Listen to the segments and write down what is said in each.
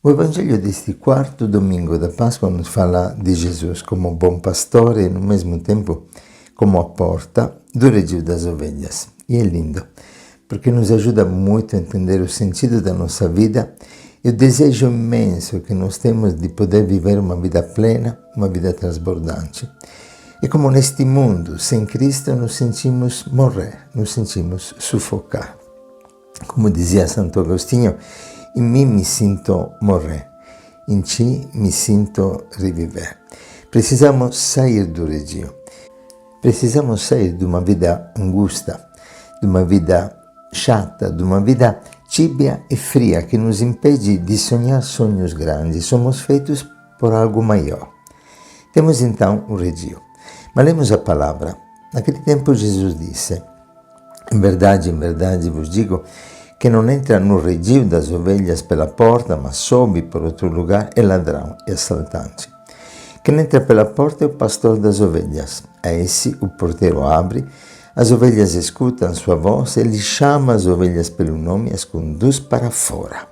O Evangelho deste quarto domingo da Páscoa nos fala de Jesus como bom pastor e, no mesmo tempo, como a porta do redil das ovelhas. E é lindo, porque nos ajuda muito a entender o sentido da nossa vida e o desejo imenso que nós temos de poder viver uma vida plena, uma vida transbordante. E como neste mundo, sem Cristo, nos sentimos morrer, nos sentimos sufocar. Como dizia Santo Agostinho, em mim me sinto morrer, em ti me sinto reviver. Precisamos sair do redil. Precisamos sair de uma vida angusta, de uma vida chata, de uma vida tíbia e fria que nos impede de sonhar sonhos grandes. Somos feitos por algo maior. Temos então o redil. Mas lemos a palavra. Naquele tempo Jesus disse: em verdade vos digo que não entra no redil das ovelhas pela porta, mas sobe por outro lugar, é ladrão e assaltante. Quem entra pela porta é o pastor das ovelhas. A esse o porteiro abre, as ovelhas escutam sua voz, ele chama as ovelhas pelo nome e as conduz para fora.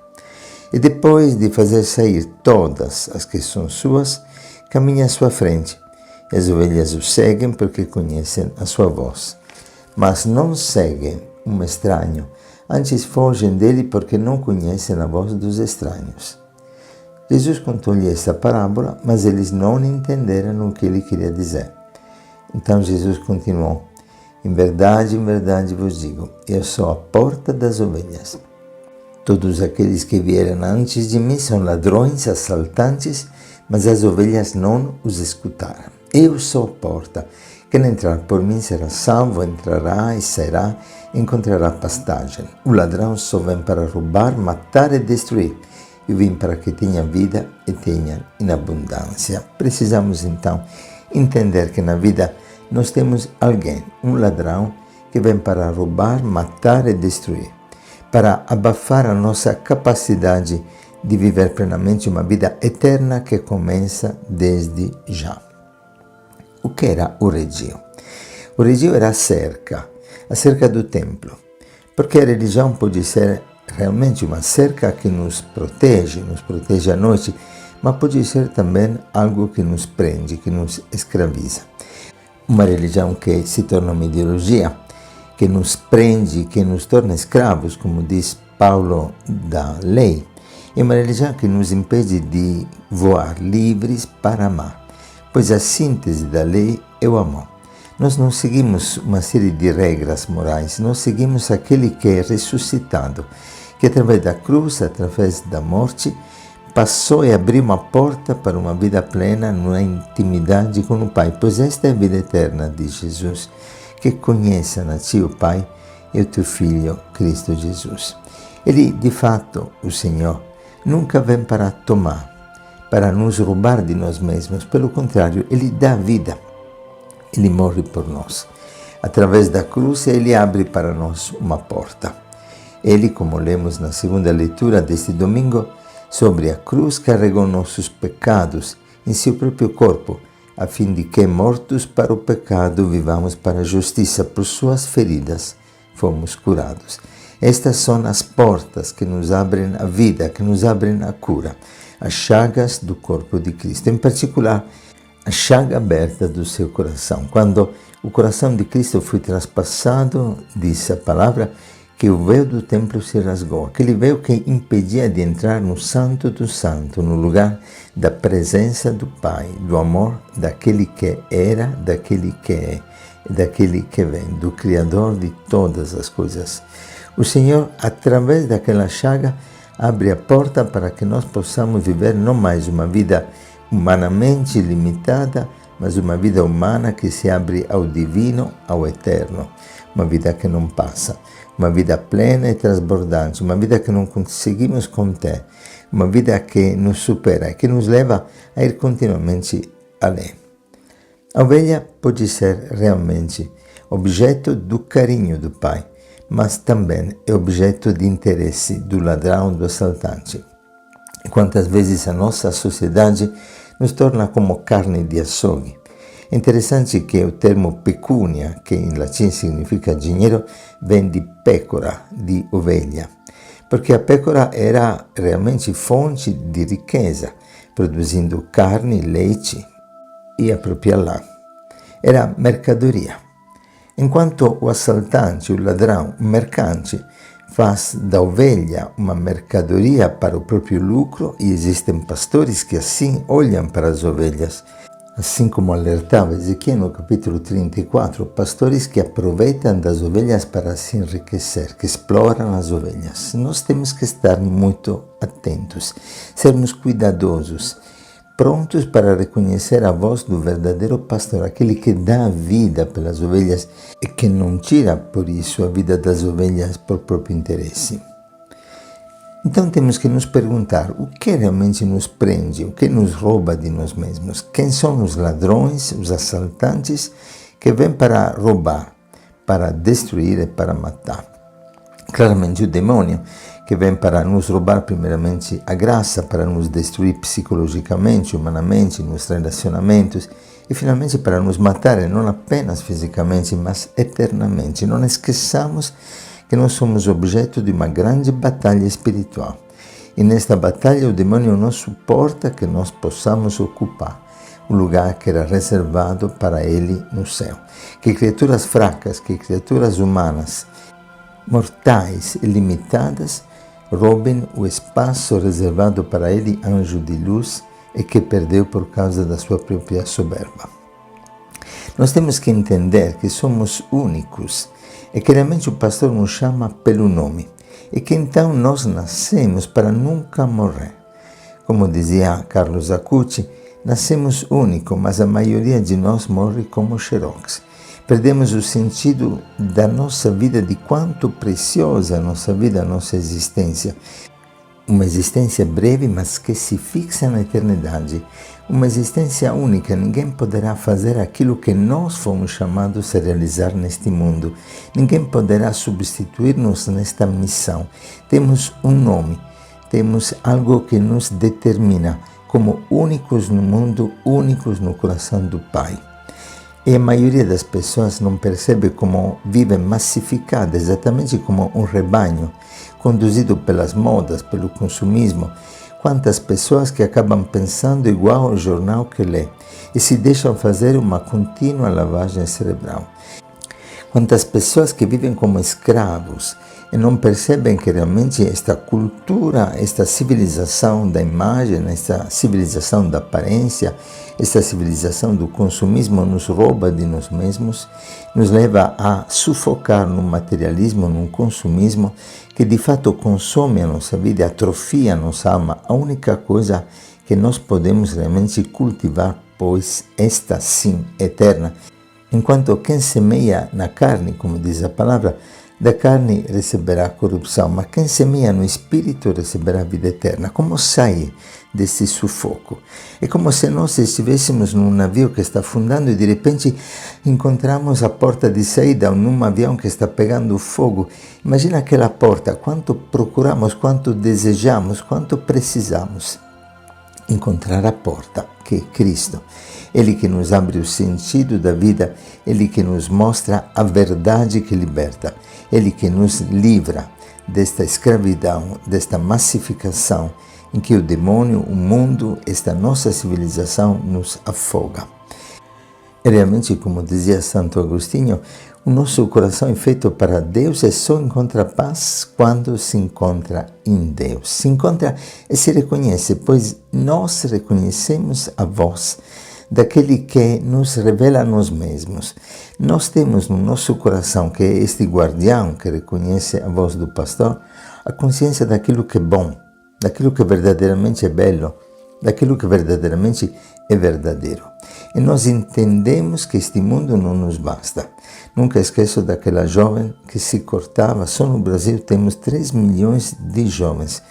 E depois de fazer sair todas as que são suas, caminha à sua frente. E as ovelhas o seguem porque conhecem a sua voz. Mas não seguem um estranho, antes fogem dele porque não conhecem a voz dos estranhos. Jesus contou-lhe essa parábola, mas eles não entenderam o que ele queria dizer. Então Jesus continuou: em verdade vos digo, eu sou a porta das ovelhas. Todos aqueles que vieram antes de mim são ladrões, assaltantes, mas as ovelhas não os escutaram. Eu sou a porta. Quem entrar por mim será salvo, entrará e sairá, encontrará pastagem. O ladrão só vem para roubar, matar e destruir. Eu vim para que tenha vida e tenha em abundância. Precisamos então entender que na vida nós temos alguém, um ladrão, que vem para roubar, matar e destruir, para abafar a nossa capacidade de viver plenamente uma vida eterna que começa desde já. O que era o redil? O redil era a cerca do templo, porque a religião pode ser realmente uma cerca que nos protege à noite, mas pode ser também algo que nos prende, que nos escraviza. Uma religião que se torna uma ideologia, que nos prende, que nos torna escravos, como diz Paulo da lei, é uma religião que nos impede de voar livres para amar, pois a síntese da lei é o amor. Nós não seguimos uma série de regras morais, nós seguimos aquele que é ressuscitado, que através da cruz, através da morte, passou e abriu uma porta para uma vida plena na intimidade com o Pai, pois esta é a vida eterna de Jesus, que conheçam a Ti, o Pai, e o Teu Filho, Cristo Jesus. Ele, de fato, o Senhor, nunca vem para tomar, para nos roubar de nós mesmos. Pelo contrário, Ele dá vida. Ele morre por nós. Através da cruz, Ele abre para nós uma porta. Ele, como lemos na segunda leitura deste domingo, sobre a cruz carregou nossos pecados em seu próprio corpo, a fim de que, mortos para o pecado, vivamos para a justiça. Por suas feridas fomos curados. Estas são as portas que nos abrem a vida, que nos abrem a cura, as chagas do corpo de Cristo, em particular a chaga aberta do seu coração. Quando o coração de Cristo foi traspassado, diz a palavra, que o véu do templo se rasgou, aquele véu que impedia de entrar no Santo do Santo, no lugar da presença do Pai, do amor daquele que era, daquele que é, daquele que vem, do Criador de todas as coisas. O Senhor, através daquela chaga, abre a porta para que nós possamos viver não mais uma vida humanamente limitada, mas uma vida humana que se abre ao divino, ao eterno. Uma vida que não passa, uma vida plena e transbordante, uma vida que não conseguimos conter, uma vida que nos supera, que nos leva a ir continuamente além. A ovelha pode ser realmente objeto do carinho do Pai, mas também é objeto de interesse do ladrão, do assaltante. E quantas vezes a nossa sociedade nos torna como carne de açougue. É interessante que o termo pecúnia, que em latim significa dinheiro, vem de pécora, de ovelha. Porque a pecora era realmente fonte di ricchezza, produzindo carne, leite e a própria lã. Era mercadoria. Enquanto o assaltante, o ladrão, o mercante faz da ovelha uma mercadoria para o próprio lucro, e existem pastores que assim olham para as ovelhas. Assim como alertava Ezequiel no capítulo 34, pastores que aproveitam das ovelhas para se enriquecer, que exploram as ovelhas. Nós temos que estar muito atentos, sermos cuidadosos, prontos para reconhecer a voz do verdadeiro pastor, aquele que dá a vida pelas ovelhas e que não tira por isso a vida das ovelhas por próprio interesse. Então temos que nos perguntar o que realmente nos prende, o que nos rouba de nós mesmos. Quem são os ladrões, os assaltantes que vêm para roubar, para destruir e para matar? Claramente o demônio, que vem para nos roubar primeiramente a graça, para nos destruir psicologicamente, humanamente, nos relacionamentos, e finalmente para nos matar, e não apenas fisicamente, mas eternamente. Não esqueçamos que nós somos objeto de uma grande batalha espiritual. E nesta batalha o demônio não suporta que nós possamos ocupar o lugar que era reservado para ele no céu. Que criaturas fracas, que criaturas humanas, mortais e limitadas, roubem o espaço reservado para ele, anjo de luz, e que perdeu por causa da sua própria soberba. Nós temos que entender que somos únicos e que realmente o pastor nos chama pelo nome, e que então nós nascemos para nunca morrer. Como dizia Carlos Acucci, nascemos únicos, mas a maioria de nós morre como xerox. Perdemos o sentido da nossa vida, de quanto preciosa é a nossa vida, a nossa existência. Uma existência breve, mas que se fixa na eternidade. Uma existência única. Ninguém poderá fazer aquilo que nós fomos chamados a realizar neste mundo. Ninguém poderá substituir-nos nesta missão. Temos um nome, temos algo que nos determina como únicos no mundo, únicos no coração do Pai. E a maioria das pessoas não percebe como vivem massificadas, exatamente como um rebanho, conduzido pelas modas, pelo consumismo. Quantas pessoas que acabam pensando igual ao jornal que lê e se deixam fazer uma contínua lavagem cerebral. Quantas pessoas que vivem como escravos e não percebem que realmente esta cultura, esta civilização da imagem, esta civilização da aparência, esta civilização do consumismo nos rouba de nós mesmos, nos leva a sufocar num materialismo, num consumismo que de fato consome a nossa vida, atrofia a nossa alma. A única coisa que nós podemos realmente cultivar, pois esta sim eterna. Enquanto quem semeia na carne, como diz a palavra, da carne receberá corrupção, mas quem semeia no Espírito receberá vida eterna. Como sair desse sufoco? É como se nós estivéssemos num navio que está afundando e de repente encontramos a porta de saída num avião que está pegando fogo. Imagina aquela porta, quanto procuramos, quanto desejamos, quanto precisamos encontrar a porta, que é Cristo. Ele que nos abre o sentido da vida, Ele que nos mostra a verdade que liberta, Ele que nos livra desta escravidão, desta massificação em que o demônio, o mundo, esta nossa civilização nos afoga. E realmente, como dizia Santo Agostinho, o nosso coração é feito para Deus e só encontra paz quando se encontra em Deus. Se encontra e se reconhece, pois nós reconhecemos a voz daquele que nos revela a nós mesmos. Nós temos no nosso coração, que é este guardião que reconhece a voz do pastor, a consciência daquilo que é bom, daquilo que verdadeiramente é belo, daquilo que verdadeiramente é verdadeiro. E nós entendemos que este mundo não nos basta. Nunca esqueço daquela jovem que se cortava. Só no Brasil temos 3 milhões de jovens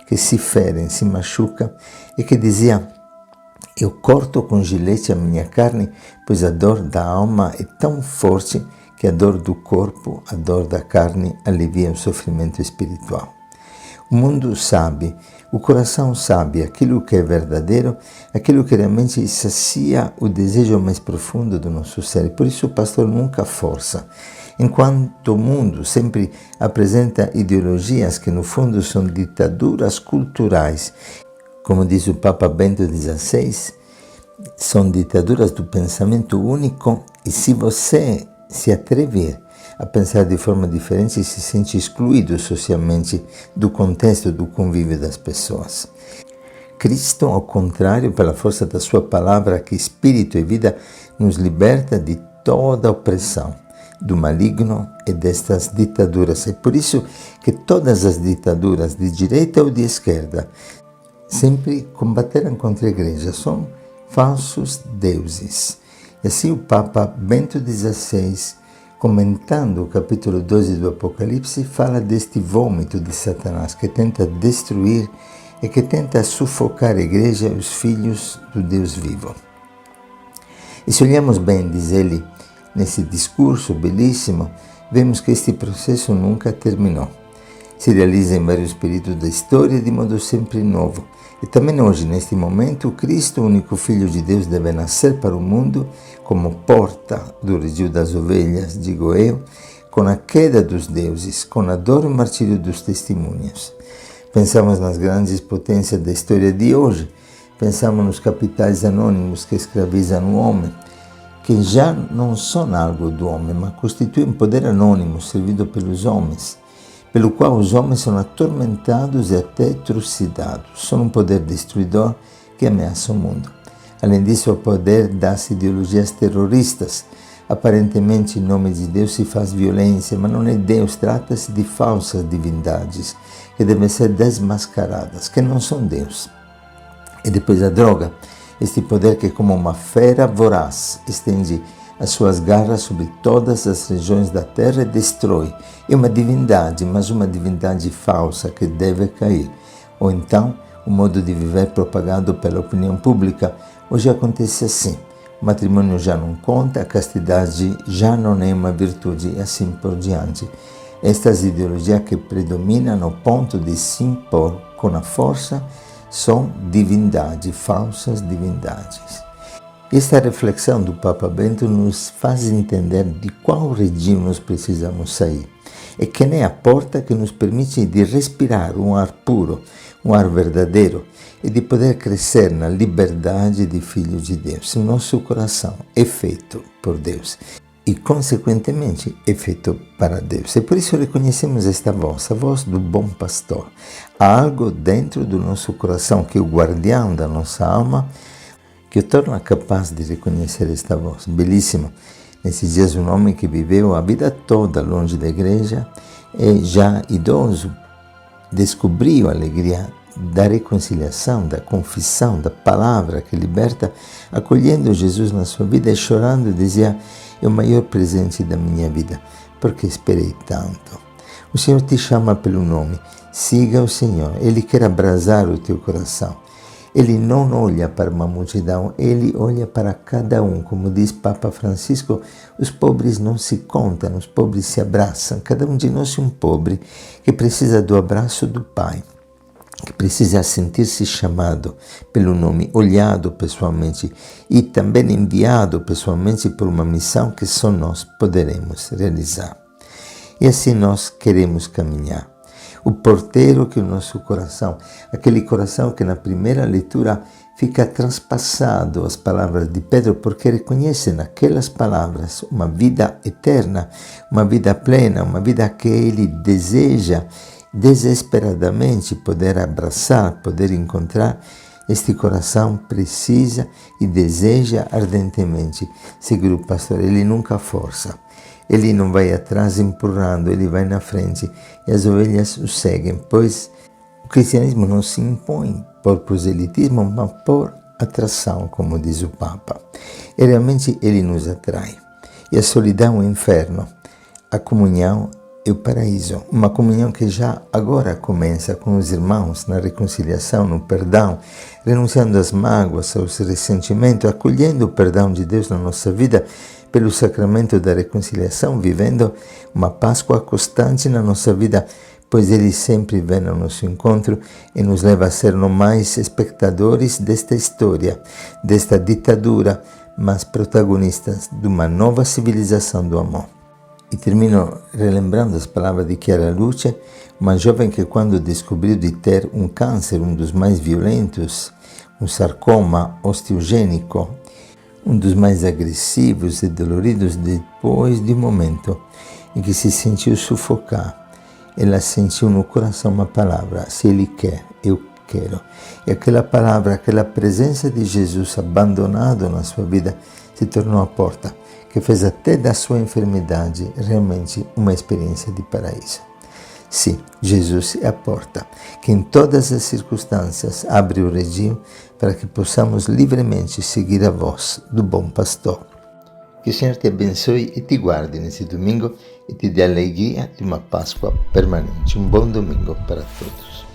que se ferem, se machucam, e que dizia: eu corto com gilete a minha carne, pois a dor da alma é tão forte que a dor do corpo, a dor da carne, alivia o sofrimento espiritual. O mundo sabe, o coração sabe aquilo que é verdadeiro, aquilo que realmente sacia o desejo mais profundo do nosso ser. Por isso o pastor nunca força. enquanto o mundo sempre apresenta ideologias que no fundo são ditaduras culturais, como diz o Papa Bento XVI, são ditaduras do pensamento único, e se você se atrever a pensar de forma diferente, se sente excluído socialmente do contexto do convívio das pessoas. Cristo, ao contrário, pela força da sua palavra, que espírito e vida, nos liberta de toda opressão, do maligno e destas ditaduras. É por isso que todas as ditaduras, de direita ou de esquerda, sempre combateram contra a igreja. São falsos deuses. E assim o Papa Bento XVI, comentando o capítulo 12 do Apocalipse, fala deste vômito de Satanás que tenta destruir e que tenta sufocar a igreja e os filhos do Deus vivo. E se olhamos bem, diz ele, nesse discurso belíssimo, vemos que este processo nunca terminou. Se realiza em vários períodos da história de modo sempre novo. E também hoje, neste momento, o Cristo, o único Filho de Deus, deve nascer para o mundo como porta do redil das ovelhas, digo eu, com a queda dos deuses, com a dor e o martírio dos testemunhos. Pensamos nas grandes potências da história de hoje, pensamos nos capitais anônimos que escravizam o homem, que já não são algo do homem, mas constituem um poder anônimo servido pelos homens, pelo qual os homens são atormentados e até trucidados. São um poder destruidor que ameaça o mundo. Além disso, o poder das ideologias terroristas. Aparentemente, em nome de Deus se faz violência, mas não é Deus, trata-se de falsas divindades que devem ser desmascaradas, que não são Deus. E depois a droga, este poder que como uma fera voraz estende as suas garras sobre todas as regiões da terra e destrói. É uma divindade, mas uma divindade falsa que deve cair. Ou então, o modo de viver propagado pela opinião pública. Hoje acontece assim. O matrimônio já não conta, a castidade já não é uma virtude e assim por diante. Estas ideologias que predominam ao ponto de se impor com a força são divindades, falsas divindades. Esta reflexão do Papa Bento nos faz entender de qual redil nós precisamos sair. É que nem a porta que nos permite de respirar um ar puro, um ar verdadeiro, e de poder crescer na liberdade de filhos de Deus. O nosso coração é feito por Deus e, consequentemente, é feito para Deus. E por isso reconhecemos esta voz, a voz do bom pastor. Há algo dentro do nosso coração que é o guardião da nossa alma, que o torna capaz de reconhecer esta voz. Belíssimo. Nesses dias, um homem que viveu a vida toda longe da igreja e já idoso, descobriu a alegria da reconciliação, da confissão, da palavra que liberta, acolhendo Jesus na sua vida e chorando, dizia: é o maior presente da minha vida, porque esperei tanto. O Senhor te chama pelo nome, siga o Senhor, Ele quer abrasar o teu coração. Ele não olha para uma multidão, Ele olha para cada um. Como diz Papa Francisco, os pobres não se contam, os pobres se abraçam. Cada um de nós é um pobre que precisa do abraço do Pai, que precisa sentir-se chamado pelo nome, olhado pessoalmente e também enviado pessoalmente por uma missão que só nós poderemos realizar. E assim nós queremos caminhar. O porteiro que é o nosso coração, aquele coração que na primeira leitura fica transpassado às palavras de Pedro, porque reconhece naquelas palavras uma vida eterna, uma vida plena, uma vida que ele deseja desesperadamente poder abraçar, poder encontrar. Este coração precisa e deseja ardentemente seguir o pastor. Ele nunca força. Ele não vai atrás empurrando, ele vai na frente e as ovelhas o seguem, pois o cristianismo não se impõe por proselitismo, mas por atração, como diz o Papa. E realmente ele nos atrai. E a solidão é o inferno, a comunhão é o paraíso. Uma comunhão que já agora começa com os irmãos, na reconciliação, no perdão, renunciando às mágoas, aos ressentimentos, acolhendo o perdão de Deus na nossa vida, pelo sacramento da reconciliação, vivendo uma Páscoa constante na nossa vida, pois Ele sempre vem ao nosso encontro e nos leva a ser não mais espectadores desta história, desta ditadura, mas protagonistas de uma nova civilização do amor. E termino relembrando as palavras de Chiara Luce, uma jovem que quando descobriu de ter um câncer, um dos mais violentos, um sarcoma osteogênico, um dos mais agressivos e doloridos, depois de um momento em que se sentiu sufocar, ela sentiu no coração uma palavra: se Ele quer, eu quero. E aquela palavra, aquela presença de Jesus abandonado na sua vida, se tornou a porta que fez até da sua enfermidade realmente uma experiência de paraíso. Sim, Jesus é a porta que em todas as circunstâncias abre o redil para que possamos livremente seguir a voz do bom pastor. Que o Senhor te abençoe e te guarde nesse domingo e te dê a alegria de uma Páscoa permanente. Um bom domingo para todos.